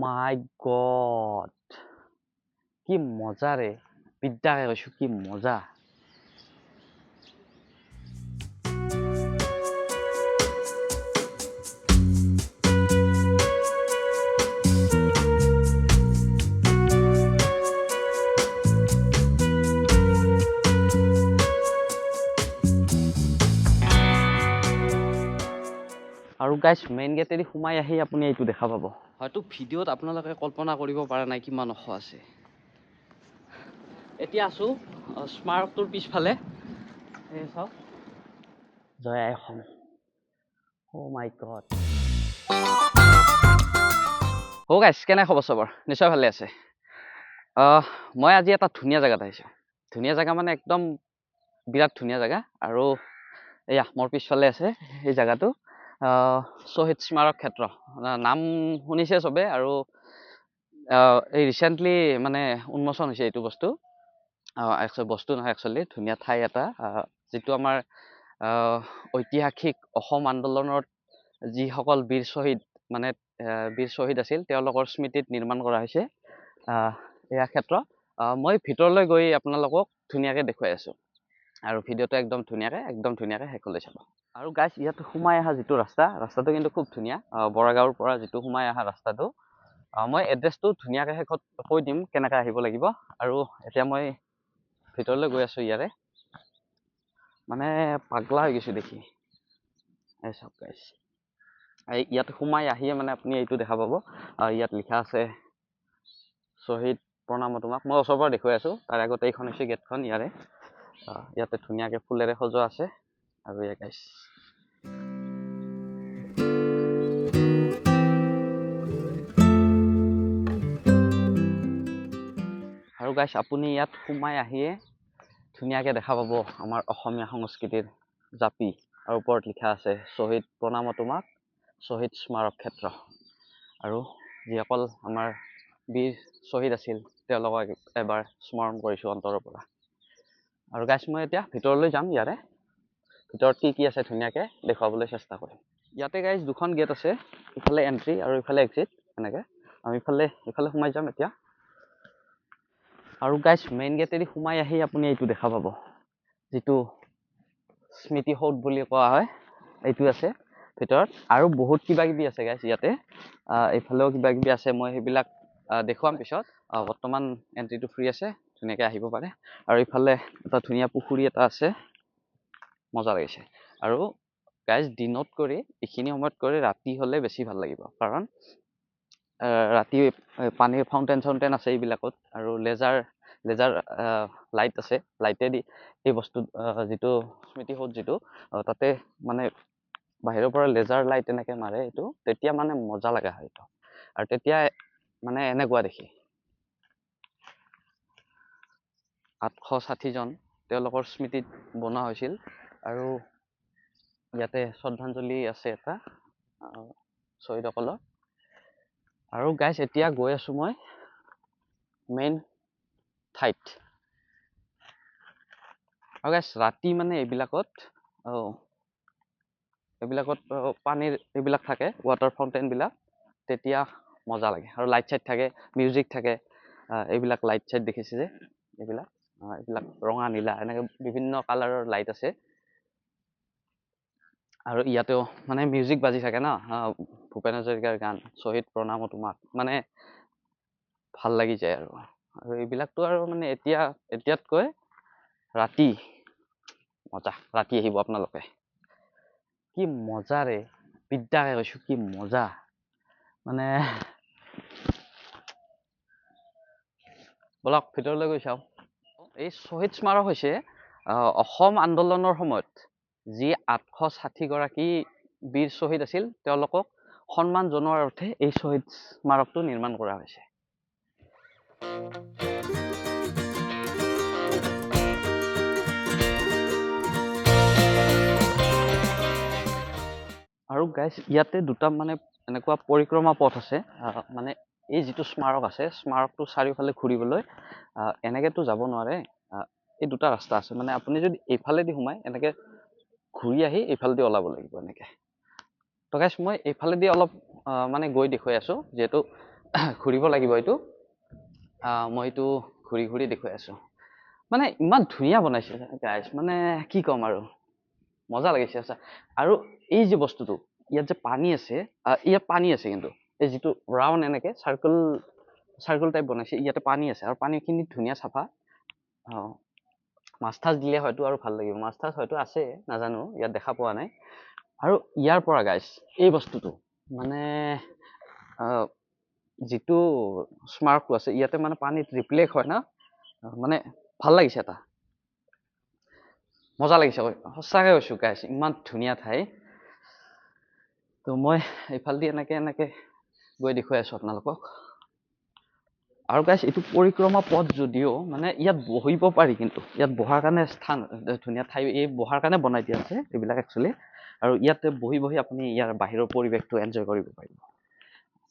মাই god, কি মজা ৰে, বিদ্যাকে কৈছো কি মজা। আৰু গাইজ মেইন গেটেদি সোমাই আহি আপুনি এইটো দেখা পাব। হয়তো ভিডিঅ'ত আপোনালোকে কল্পনা কৰিব পৰা নাই কিমান ওখ আছে। এতিয়া আছো স্মাৰকটোৰ পিছফালে, এই চাওক জয় আই অসম। অ' মাই গড। অ' গাইজ কেনে খবৰ চবৰ? নিশ্চয় ভালে আছে। মই আজি এটা ধুনীয়া জেগাত আহিছোঁ। ধুনীয়া জেগা মানে একদম বিৰাট ধুনীয়া জেগা। আৰু এয়া মোৰ পিছফালে আছে এই জেগাটো, শ্বহীদ স্মাৰক ক্ষেত্ৰ। নাম শুনিছে চবে, আৰু এই ৰিচেণ্টলি মানে উন্মোচন হৈছে এইটো বস্তু। বস্তু নহয়, একচুৱেলি ধুনীয়া ঠাই এটা, যিটো আমাৰ ঐতিহাসিক অসম আন্দোলনত যিসকল বীৰ শ্বহীদ মানে বীৰ শ্বহীদ আছিল তেওঁলোকৰ স্মৃতিত নিৰ্মাণ কৰা হৈছে এয়া ক্ষেত্ৰ। মই ভিতৰলৈ গৈ আপোনালোকক ধুনীয়াকৈ দেখুৱাই আছোঁ, আৰু ভিডিঅ'টো একদম ধুনীয়াকৈ শেষলৈ চাব। আৰু গাইজ ইয়াত সোমাই অহা যিটো ৰাস্তাটো কিন্তু খুব ধুনীয়া। বৰাগাঁৱৰ পৰা যিটো সোমাই অহা ৰাস্তাটো, মই এড্ৰেছটো ধুনীয়াকৈ শেষত কৈ দিম কেনেকৈ আহিব লাগিব। আৰু এতিয়া মই ভিতৰলৈ গৈ আছোঁ ইয়াৰে, মানে পাগলা হৈ গৈছোঁ দেখি। এই চাওক গাইজ, ইয়াত সোমাই আহিয়ে মানে আপুনি এইটো দেখা পাব, ইয়াত লিখা আছে শ্বহীদ প্ৰণাম তোমাক। মই ওচৰৰ পৰা দেখুৱাই আছোঁ, তাৰ আগতে এইখন হৈছে গেটখন ইয়াৰে। ইয়াতে ধুনীয়াকৈ ফুলেৰে সজোৱা আছে। আৰু এয়া গাইজ, আৰু গাইজ আপুনি ইয়াত সোমাই আহিয়ে ধুনীয়াকৈ দেখা পাব আমাৰ অসমীয়া সংস্কৃতিৰ জাপি, আৰু ওপৰত লিখা আছে শ্বহীদ প্ৰণাম তোমাক, শ্বহীদ স্মাৰক ক্ষেত্ৰ। আৰু যিসকল আমাৰ বীৰ শ্বহীদ আছিল তেওঁলোকক এবাৰ স্মৰণ কৰিছোঁ অন্তৰৰ পৰা। আৰু গাইজ মই এতিয়া ভিতৰলৈ যাম, ইয়াৰে ভিতৰত কি আছে ধুনীয়াকৈ দেখুৱাবলৈ চেষ্টা কৰিম। ইয়াতে গাইজ দুখন গেট আছে, ইফালে এণ্ট্ৰি আৰু ইফালে এক্সিট। এনেকৈ আমি ইফালে সোমাই যাম এতিয়া। আৰু গাইজ মেইন গেটেদি সোমাই আহি আপুনি এইটো দেখা পাব, যিটো স্মৃতিসৌধ বুলি কোৱা হয়, এইটো আছে ভিতৰত। আৰু বহুত কিবা কিবি আছে গাইজ ইয়াতে, এইফালেও কিবা কিবি আছে, মই সেইবিলাক দেখুৱাম পিছত। বৰ্তমান এণ্ট্ৰিটো ফ্ৰী আছে, ধুনীয়াকৈ আহিব পাৰে। আৰু ইফালে এটা ধুনীয়া পুখুৰী এটা আছে, মজা লাগিছে। আৰু গাইজ দিনত কৰি এইখিনি সময়ত কৰি ৰাতি হ'লে বেছি ভাল লাগিব, কাৰণ ৰাতি পানীৰ ফাউণ্টেন আছে এইবিলাকত, আৰু লেজাৰ লাইট আছে। লাইটেদি এই বস্তু যিটো স্মৃতিসৌধ যিটো তাতে মানে বাহিৰৰ পৰা লেজাৰ লাইট এনেকৈ মাৰে, এইটো তেতিয়া মানে মজা লগা হয় এইটো। আৰু তেতিয়া মানে এনেকুৱা দেখি 860 জন তেওঁলোকৰ স্মৃতিত বনোৱা হৈছিল। আৰু ইয়াতে শ্ৰদ্ধাঞ্জলি আছে এটা শ্বহীদসকলৰ। আৰু গাইজ এতিয়া গৈ আছোঁ মই মেইন ঠাইত। আৰু গাইজ ৰাতি মানে এইবিলাকত পানীৰ এইবিলাক থাকে, ৱাটাৰ ফাউণ্টেইনবিলাক, তেতিয়া মজা লাগে। আৰু লাইট চাইট থাকে, মিউজিক থাকে, এইবিলাক লাইট চাইট দেখিছে যে, এইবিলাক ৰঙা নীলা এনেকৈ বিভিন্ন কালাৰৰ লাইট আছে। আৰু ইয়াতেও মানে মিউজিক বাজি থাকে ন, ভূপেন হাজৰিকাৰ গান শ্বহীদ প্ৰণাম তোমাক, মানে ভাল লাগি যায়। আৰু এইবিলাকতো আৰু মানে এতিয়াতকৈ ৰাতি মজা। ৰাতি আহিব আপোনালোকে, কি মজা ৰে, বিদ্যাকে কৈছোঁ কি মজা। মানে বলক ভিতৰলৈ গৈ চাওঁ। এই শ্বহীদ স্মাৰক হৈছে অসম আন্দোলনৰ সময়ত যি 860 গৰাকী বীৰ শ্বহীদ আছিল তেওঁলোকক সন্মান জনোৱাৰ অৰ্থে এই শ্বহীদ স্মাৰকটো নিৰ্মাণ কৰা হৈছে। আৰু গাইজ ইয়াতে দুটা মানে এনেকুৱা পৰিক্ৰমা পথ আছে, মানে এই যিটো স্মাৰক আছে, স্মাৰকটো চাৰিওফালে ঘূৰিবলৈ এনেকৈতো যাব নোৱাৰে। এই দুটা ৰাস্তা আছে, মানে আপুনি যদি এইফালেদি সোমাই এনেকৈ ঘূৰি আহি এইফালেদি ওলাব লাগিব এনেকৈ। তো গাইজ মই এইফালেদি অলপ মানে গৈ দেখুৱাই আছোঁ, যিহেতু ঘূৰিব লাগিব এইটো মই এইটো ঘূৰি ঘূৰি দেখুৱাই আছোঁ মানে ইমান ধুনীয়া বনাইছে গাইছ মানে কি ক'ম আৰু মজা লাগিছে আচ্ছা আৰু এই যে বস্তুটো ইয়াত যে পানী আছে ইয়াত পানী আছে কিন্তু এই যিটো ৰাউণ্ড এনেকে চাৰ্কল টাইপ বনাইছে ইয়াতে পানী আছে আৰু পানীখিনি ধুনীয়া চাফা মাছ ঠাছ দিলে হয়তো আৰু ভাল লাগিব মাছ ঠাছ হয়তো আছে নাজানো ইয়াত দেখা পোৱা নাই আৰু ইয়াৰ পৰা গাইছ এই বস্তুটো মানে যিটো স্মাৰকটো আছে ইয়াতে মানে পানীত ৰিফ্লেক্ট হয় না মানে ভাল লাগিছে এটা মজা লাগিছে সঁচাকৈ কৈছোঁ গাইছ ইমান ধুনীয়া ঠাই তো মই এইফালেদি এনেকে গৈ দেখুৱাই আছোঁ আপোনালোকক আৰু গাইছ এইটো পৰিক্ৰমা পথ যদিও মানে ইয়াত বহিব পাৰি কিন্তু ইয়াত বহাৰ কাৰণে স্থান ধুনীয়া ঠাই এই বহাৰ কাৰণে বনাই দিয়া আছে এইবিলাক একচুৱেলি আৰু ইয়াতে বহি বহি আপুনি ইয়াৰ বাহিৰৰ পৰিৱেশটো এনজয় কৰিব পাৰিব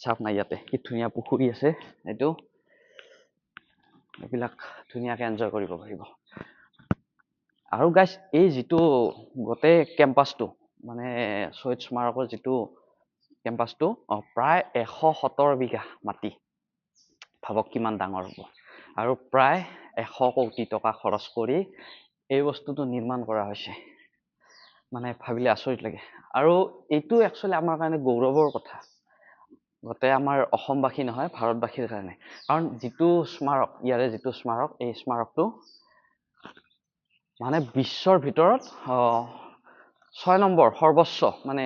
চাওক না ইয়াতে কি ধুনীয়া পুখুৰী আছে এইটো এইবিলাক ধুনীয়াকৈ এনজয় কৰিব পাৰিব আৰু গাইছ এই যিটো গোটেই কেম্পাছটো মানে শ্বহীদ স্মাৰকৰ যিটো কেম্পাছটো প্ৰায় 170 বিঘা মাটি ভাবক কিমান ডাঙৰ হ'ব আৰু প্ৰায় 100 কোটি টকা খৰচ কৰি এই বস্তুটো নিৰ্মাণ কৰা হৈছে মানে ভাবিলে আচৰিত লাগে আৰু এইটো একচুৱেলি আমাৰ কাৰণে গৌৰৱৰ কথা গোটেই আমাৰ অসমবাসী নহয় ভাৰতবাসীৰ কাৰণে কাৰণ যিটো স্মাৰক ইয়াৰে যিটো স্মাৰক এই স্মাৰকটো মানে বিশ্বৰ ভিতৰত 6 নম্বৰ সৰ্বোচ্চ মানে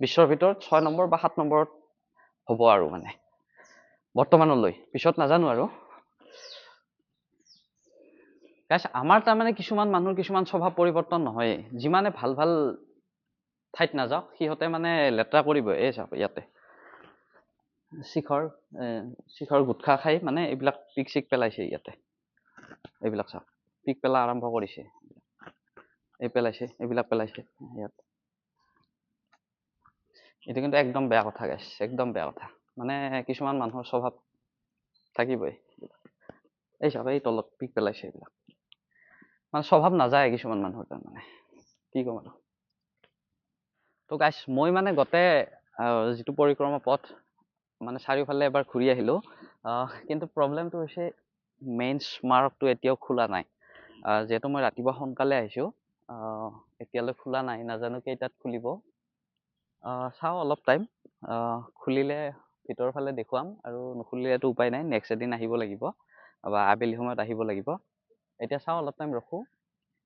বিশ্বৰ ভিতৰত 6 নম্বৰ বা 7 নম্বৰত হ'ব আৰু মানে বৰ্তমানলৈ পিছত নাজানো আৰু গাইছ আমাৰ তাৰমানে কিছুমান মানুহৰ কিছুমান স্বভাৱ পৰিৱৰ্তন নহয় যিমানে ভাল ভাল ঠাইত নাযাওক সিহঁতে মানে লেতেৰা কৰিবই এই চাওক ইয়াতে শিখৰ গুটখা খাই মানে এইবিলাক পিক চিক পেলাইছে ইয়াতে এইবিলাক চাওক পিক পেলা আৰম্ভ কৰিছে এইবিলাক পেলাইছে ইয়াত এইটো কিন্তু একদম বেয়া কথা গাইছ একদম বেয়া কথা মানে কিছুমান মানুহৰ স্বভাৱ থাকিবই এই চাওক এই তলত পিক পেলাইছে এইবিলাক মানে স্বভাৱ নাযায় কিছুমান মানুহৰ তাৰমানে কি ক'ম আৰু তো গাইছ মই মানে গোটেই যিটো পৰিক্ৰমা পথ মানে চাৰিওফালে এবাৰ ঘূৰি আহিলোঁ কিন্তু প্ৰব্লেমটো হৈছে মেইন স্মাৰকটো এতিয়াও খোলা নাই যিহেতু মই ৰাতিপুৱা সোনকালে আহিছোঁ এতিয়ালৈ খোলা নাই নাজানো কেইটাত খুলিব চাওঁ অলপ টাইম খুলিলে ভিতৰৰ ফালে দেখুৱাম আৰু নুখুলিলেতো উপায় নাই নেক্সট এদিন আহিব লাগিব বা আবেলি সময়ত আহিব লাগিব এতিয়া চাওঁ অলপ টাইম ৰখোঁ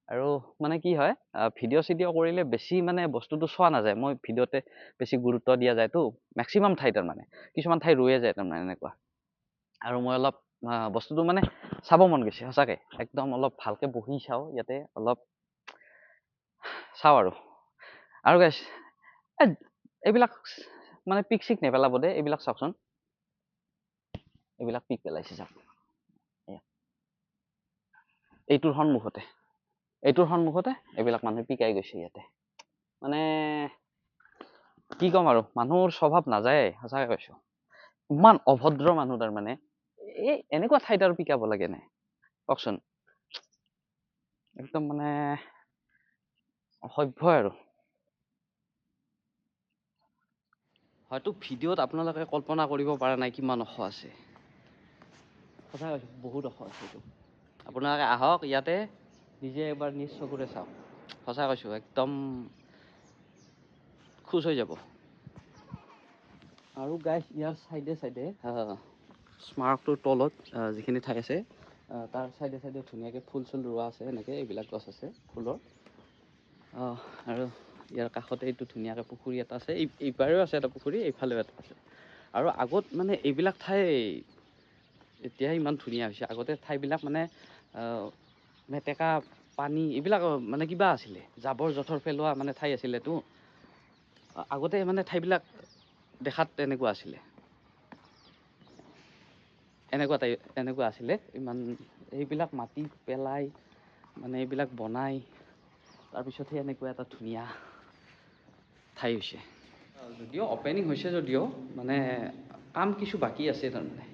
আৰু মানে কি হয় ভিডিঅ' চিডিঅ' কৰিলে বেছি মানে বস্তুটো চোৱা নাযায় মই ভিডিঅ'তে বেছি গুৰুত্ব দিয়া যায়তো মেক্সিমাম ঠাই তাৰমানে কিছুমান ঠাই ৰৈয়ে যায় তাৰমানে এনেকুৱা আৰু মই অলপ বস্তুটো মানে চাব মন গৈছে সঁচাকৈ একদম অলপ ভালকৈ বহি চাওঁ ইয়াতে অলপ চাওঁ আৰু গাইছ এইবিলাক মানে পিক চিক নেপেলাব দেই এইবিলাক চাওকচোন এইবিলাক পিক পেলাইছে চাওক এইটোৰ সন্মুখতে এইবিলাক মানুহে পিকাই গৈছে ইয়াতে মানে কি ক'ম আৰু মানুহৰ স্বভাৱ নাযায় সঁচাকৈ কৈছোঁ ইমান অভদ্ৰ মানুহ তাৰমানে এই এনেকুৱা ঠাইত আৰু পিকাব লাগে নাই কওকচোন একদম মানে অসভ্য আৰু হয়তো ভিডিঅ'ত আপোনালোকে কল্পনা কৰিব পৰা নাই কিমান ওখ আছে সঁচাকৈ কৈছোঁ বহুত ওখ আছে এইটো আপোনালোকে আহক ইয়াতে নিজে এবাৰ নিজ চকুৰে চাওক সঁচা কৈছোঁ একদম খুচ হৈ যাব আৰু গাইছ ইয়াৰ চাইডে স্মাৰকটোৰ তলত যিখিনি ঠাই আছে তাৰ চাইডে ধুনীয়াকৈ ফুল চুল ৰোৱা আছে এনেকৈ এইবিলাক গছ আছে ফুলৰ আৰু ইয়াৰ কাষতে এইটো ধুনীয়াকৈ পুখুৰী এটা আছে এইপাৰেও আছে এটা পুখুৰী এইফালেও এটা আছে আৰু আগত মানে এইবিলাক ঠাই এতিয়াহে ইমান ধুনীয়া হৈছে আগতে ঠাইবিলাক মানে মেটেকা পানী এইবিলাক মানে কিবা আছিলে জাবৰ জোথৰ পেলোৱা মানে ঠাই আছিলেতো আগতে মানে ঠাইবিলাক দেখাত তেনেকুৱা আছিলে এনেকুৱা আছিলে ইমান এইবিলাক মাটি পেলাই মানে এইবিলাক বনাই তাৰপিছতহে এনেকুৱা এটা ধুনীয়া ঠাই হৈছে যদিও অপেনিং হৈছে যদিও মানে কাম কিছু বাকী আছে তাৰমানে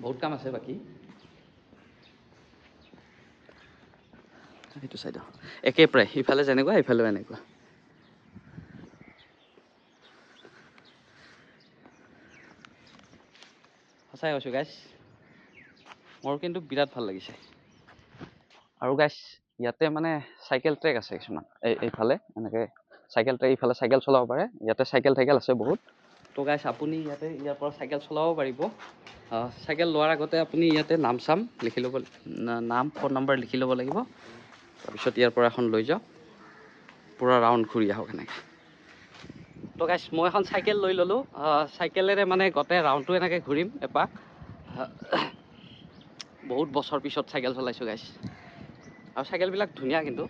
বহুত কাম আছে বাকী সেইটো চাইডৰ একে প্ৰায় ইফালে যেনেকুৱা ইফালেও এনেকুৱা সঁচাই কৈছোঁ গাইছ, মোৰ কিন্তু বিৰাট ভাল লাগিছে। আৰু গাইছ ইয়াতে মানে চাইকেল ট্ৰেক আছে কিছুমান, এইফালে এনেকৈ চাইকেল ট্ৰেক, ইফালে চাইকেল চলাব পাৰে। ইয়াতে চাইকেল আছে বহুত। তো গাইছ আপুনি ইয়াৰ পৰা চাইকেল চলাব পাৰিব। চাইকেল লোৱাৰ আগতে আপুনি ইয়াতে নাম লিখি ল'ব, নাম ফোন নম্বৰ লিখি ল'ব লাগিব। তাৰপিছত ইয়াৰ পৰা এখন লৈ যাওক, পূৰা ৰাউণ্ড ঘূৰি আহক এনেকৈ। তো গাইছ মই এখন চাইকেল লৈ ল'লোঁ। চাইকেলেৰে মানে গোটেই ৰাউণ্ডটো এনেকৈ ঘূৰিম এপাক। বহুত বছৰ পিছত চাইকেল চলাইছোঁ গাইছ। আৰু চাইকেলবিলাক ধুনীয়া কিন্তু,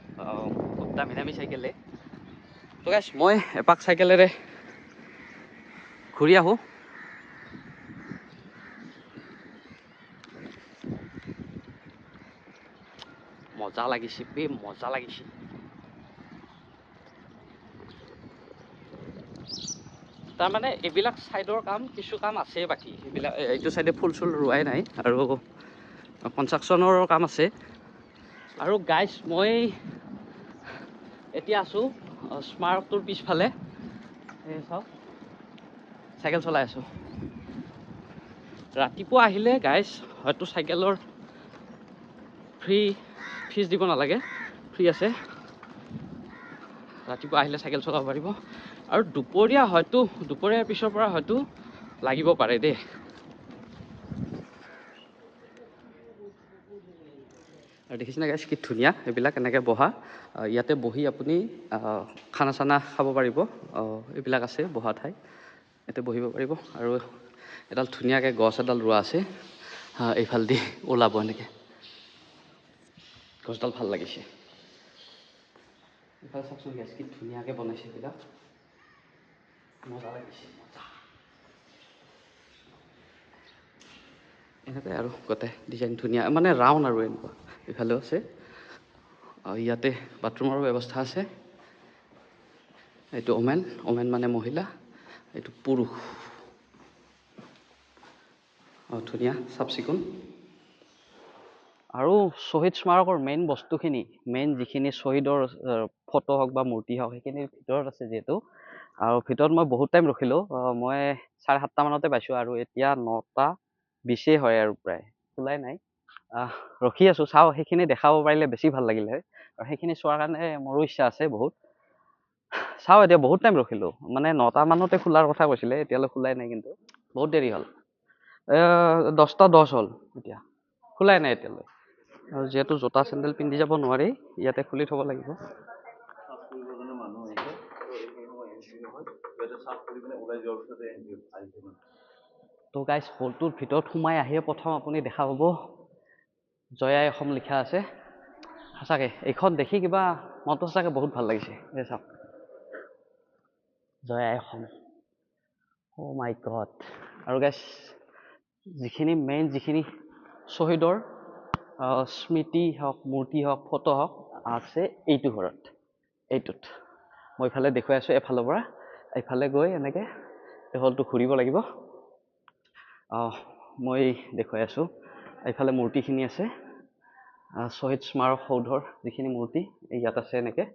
খুব দামী দামী চাইকেলে। তো গাইছ মই এপাক চাইকেলেৰে ঘূৰি আহোঁ। মজা লাগিছে বে, মজা লাগিছে। তাৰমানে এইবিলাক ছাইডৰ কাম, কিছু কাম আছে বাকী। এইবিলাক এইটো ছাইডে ফুল চুল ৰোৱাই নাই, আৰু কনষ্ট্ৰাকশ্যনৰ কাম আছে। আৰু গাইছ মই এতিয়া আছোঁ স্মাৰকটোৰ পিছফালে। এই চাওক চাইকেল চলাই আছোঁ। ৰাতিপুৱা আহিলে গাইছ হয়তো চাইকেলৰ ফিজ দিব নালাগে, ফ্ৰী আছে। ৰাতিপুৱা আহিলে চাইকেল চলাব পাৰিব। আৰু দুপৰীয়াৰ পিছৰ পৰা হয়তো লাগিব পাৰে দেই। আৰু দেখিছেনে গাইছ কি ধুনীয়া এইবিলাক এনেকৈ বহা। ইয়াতে বহি আপুনি খানা চানা খাব পাৰিব। এইবিলাক আছে বহা ঠাই, ইয়াতে বহিব পাৰিব। আৰু এডাল ধুনীয়াকৈ গছ এডাল ৰোৱা আছে, এইফালেদি ওলাব এনেকৈ। গছডাল ভাল লাগিছে। এইফালে চাওকচোন গাইছ কি ধুনীয়াকৈ বনাইছে এইবিলাক, মজা লাগিছে মজা। এনেকুৱাই আৰু গোটেই ডিজাইন ধুনীয়া, মানে ৰাউণ্ড আৰু এনেকুৱা। ইফালেও আছে, ইয়াতে বাথৰুমৰো ব্যৱস্থা আছে। এইটো ওমেন মানে মহিলা, এইটো পুৰুষ। ধুনীয়া চাফ চিকুণ। আৰু শ্বহীদ স্মাৰকৰ মেইন বস্তুখিনি, যিখিনি শ্বহীদৰ ফটো হওক বা মূৰ্তি হওক, সেইখিনিৰ ভিতৰত আছে যিহেতু। আৰু ভিতৰত মই বহুত টাইম ৰখিলোঁ। মই 7:30 মানতে পাইছোঁ, আৰু এতিয়া 9:20 হয় আৰু প্ৰায় খোলাই নাই। ৰখি আছোঁ, চাওঁ সেইখিনি দেখাব পাৰিলে বেছি ভাল লাগিল হয়। আৰু সেইখিনি চোৱাৰ কাৰণে মোৰো ইচ্ছা আছে বহুত। চাওঁ এতিয়া বহুত টাইম ৰখিলোঁ, মানে 9টা মানতে খোলাৰ কথা কৈছিলে, এতিয়ালৈ খোলাই নাই কিন্তু বহুত দেৰি হ'ল। 10:10 হ'ল, এতিয়া খোলাই নাই এতিয়ালৈ। আৰু যিহেতু জোতা চেণ্ডেল পিন্ধি যাব নোৱাৰি, ইয়াতে খুলি থ'ব লাগিব। তো গাইছ হলটোৰ ভিতৰত সোমাই আহিয়ে প্ৰথম আপুনি দেখা পাব জয় আই অসম লিখা আছে। সঁচাকৈ এইখন দেখি কিবা মনটো সঁচাকৈ বহুত ভাল লাগিছে। এই চাওক জয় আই অসম, অ' মাই গড। আৰু গাইছ যিখিনি শ্বহীদৰ স্মৃতি হওক, মূৰ্তি হওক, ফটো হওক আছে এইটো ঘৰত, এইটোত। মই ইফালে দেখুৱাই আছোঁ এফালৰ পৰা। এইফালে গৈ এনেকৈ এই হলটো ঘূৰিব লাগিব। মই দেখুৱাই আছোঁ, এইফালে মূৰ্তিখিনি আছে। শ্বহীদ স্মাৰক সৌধৰ যিখিনি মূৰ্তি ইয়াত আছে এনেকৈ।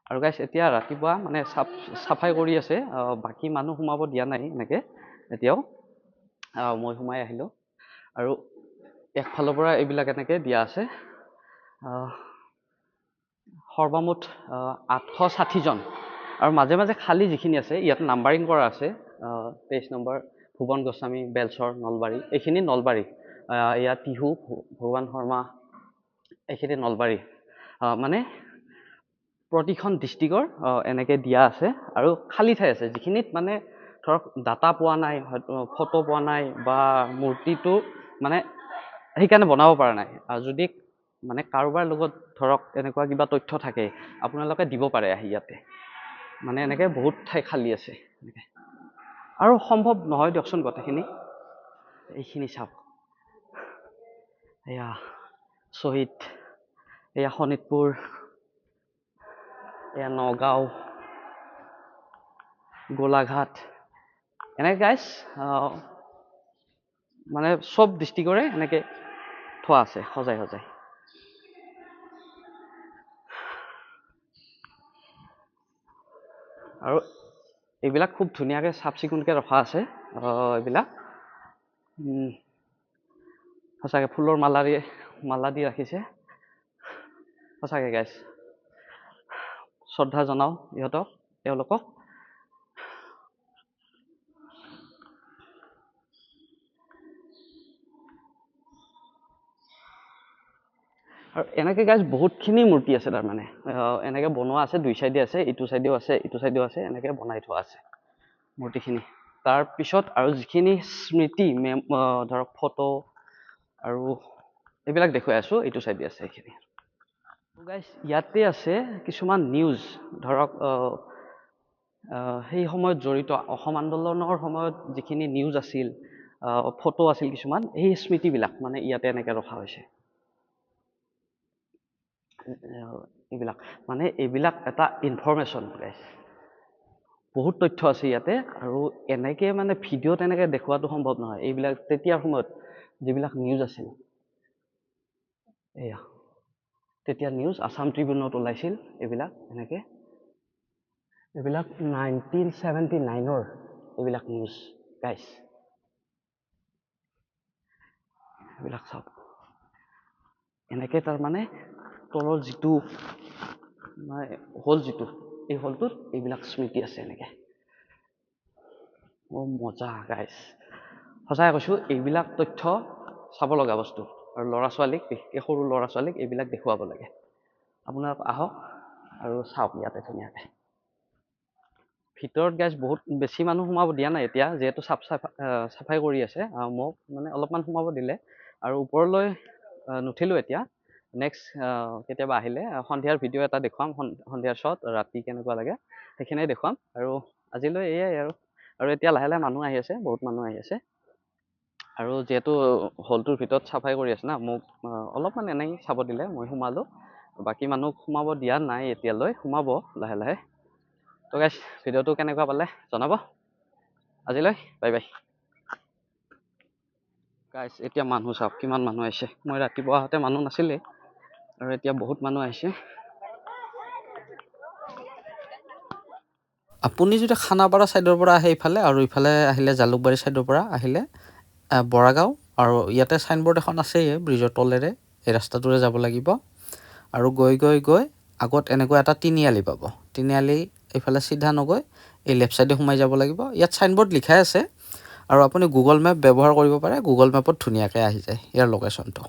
আৰু গাইছ এতিয়া ৰাতিপুৱা মানে চাফাই কৰি আছে, বাকী মানুহ সোমাব দিয়া নাই এনেকৈ এতিয়াও। মই সোমাই আহিলোঁ, আৰু একফালৰ পৰা এইবিলাক এনেকৈ দিয়া আছে। সৰ্বমুঠ 860 জন। আৰু মাজে মাজে খালী যিখিনি আছে ইয়াত নাম্বাৰিং কৰা আছে। 23 নম্বৰ ভুৱন গোস্বামী, বেলচৰ, নলবাৰী, এইখিনি নলবাৰী। ইয়াত টিহু, ভগৱান শৰ্মা, এইখিনি নলবাৰী। মানে প্ৰতিখন ডিষ্ট্ৰিক্টৰ এনেকৈ দিয়া আছে। আৰু খালী ঠাই আছে যিখিনিত মানে ধৰক ডাটা পোৱা নাই, ফটো পোৱা নাই, বা মূৰ্তিটো মানে সেইকাৰণে বনাব পৰা নাই। যদি মানে কাৰোবাৰ লগত ধৰক এনেকুৱা কিবা তথ্য থাকে, আপোনালোকে দিব পাৰে আহি ইয়াতে। মানে এনেকৈ বহুত ঠাই খালী আছে এনেকৈ। আৰু সম্ভৱ নহয় দিয়কচোন গোটেইখিনি। এইখিনি চাওক, এয়া শ্বহীদ, এয়া শোণিতপুৰ, এয়া নগাঁও, গোলাঘাট, এনেকৈ গাইছ মানে চব ডিষ্ট্ৰিক্টৰে এনেকৈ থোৱা আছে সজাই সজাই। আৰু এইবিলাক খুব ধুনীয়াকৈ চাফ চিকুণকৈ ৰখা আছে এইবিলাক। সঁচাকৈ ফুলৰ মালা দি ৰাখিছে। সঁচাকৈ গাইছ, শ্ৰদ্ধা জনাওঁ তেওঁলোকক। আৰু এনেকৈ গাইছ বহুতখিনি মূৰ্তি আছে তাৰমানে, এনেকৈ বনোৱা আছে, দুই চাইডে আছে, ইটো চাইডেও আছে, ইটো চাইডেও আছে, এনেকৈ বনাই থোৱা আছে মূৰ্তিখিনি। তাৰপিছত আৰু যিখিনি স্মৃতি ধৰক ফটো আৰু এইবিলাক দেখুৱাই আছোঁ, এইটো চাইডে আছে এইখিনি। গাইছ ইয়াতে আছে কিছুমান নিউজ, ধৰক সেই সময়ত জড়িত অসম আন্দোলনৰ সময়ত যিখিনি নিউজ আছিল, ফটো আছিল কিছুমান, এই স্মৃতিবিলাক মানে ইয়াতে এনেকৈ ৰখা হৈছে। এইবিলাক এটা ইনফৰমেশ্যন গাইছ, বহুত তথ্য আছে ইয়াতে। আৰু এনেকৈ মানে ভিডিঅ'ত এনেকৈ দেখুৱাটো সম্ভৱ নহয়। এইবিলাক তেতিয়াৰ সময়ত যিবিলাক নিউজ আছিল, এয়া তেতিয়া নিউজ আছাম ট্ৰিবিউনত ওলাইছিল এইবিলাক। এইবিলাক 1979ৰ এইবিলাক নিউজ গাইছ। এইবিলাক চাওক, এনেকৈ তাৰমানে তলৰ যিটো হল, এই হলটোত এইবিলাক স্মৃতি আছে এনেকৈ। মজা গাইছ, সঁচাই কৈছোঁ, এইবিলাক তথ্য চাব লগা বস্তু। আৰু ল'ৰা ছোৱালীক, বিশেষকৈ সৰু ল'ৰা ছোৱালীক এইবিলাক দেখুৱাব লাগে। আপোনালোক আহক আৰু চাওক ইয়াতে ধুনীয়াকৈ। ভিতৰত গাইছ বহুত বেছি মানুহ সোমাব দিয়া নাই এতিয়া, যিহেতু চাফাই কৰি আছে। মোক মানে অলপমান সোমাব দিলে। আৰু ওপৰলৈ নুঠিলোঁ এতিয়া। নেক্সট কেতিয়াবা আহিলে সন্ধিয়াৰ ভিডিঅ' এটা দেখুৱাম, সন্ধিয়াৰ শ্বট, ৰাতি কেনেকুৱা লাগে সেইখিনিয়ে দেখুৱাম। আৰু আজিলৈ এয়াই আৰু এতিয়া লাহে লাহে মানুহ আহি আছে, বহুত মানুহ আহি আছে। আৰু যিহেতু হলটোৰ ভিতৰত চাফাই কৰি আছে না, মোক অলপমান এনেই চাব দিলে, মই সোমালোঁ। বাকী মানুহ সোমাব দিয়া নাই এতিয়ালৈ, সোমাব লাহে লাহে। তো গাইছ ভিডিঅ'টো কেনেকুৱা পালে জনাব। আজিলৈ বাই বাই। গাইছ এতিয়া মানুহ চাওক, কিমান মানুহ আহিছে। মই ৰাতিপুৱা আহোঁতে মানুহ নাছিলেই, আৰু এতিয়া বহুত মানুহ আহিছে। আপুনি যদি খানাপাৰা ছাইডৰ পৰা আহে ইফালে, আৰু ইফালে আহিলে জালুকবাৰী ছাইডৰ পৰা আহিলে বৰাগাঁও, আৰু ইয়াতে চাইনবোৰ্ড এখন আছেই ব্ৰিজৰ তলেৰে, এই ৰাস্তাটোৰে যাব লাগিব। আৰু গৈ আগত এনেকুৱা এটা তিনিআলি পাব। তিনিআলি এইফালে চিধা নগৈ এই লেফ্ট ছাইডে সোমাই যাব লাগিব। ইয়াত চাইনবোৰ্ড লিখাই আছে, আৰু আপুনি গুগল মেপ ব্যৱহাৰ কৰিব পাৰে। গুগল মেপত ধুনীয়াকৈ আহি যায় ইয়াৰ লোকেশ্যনটো।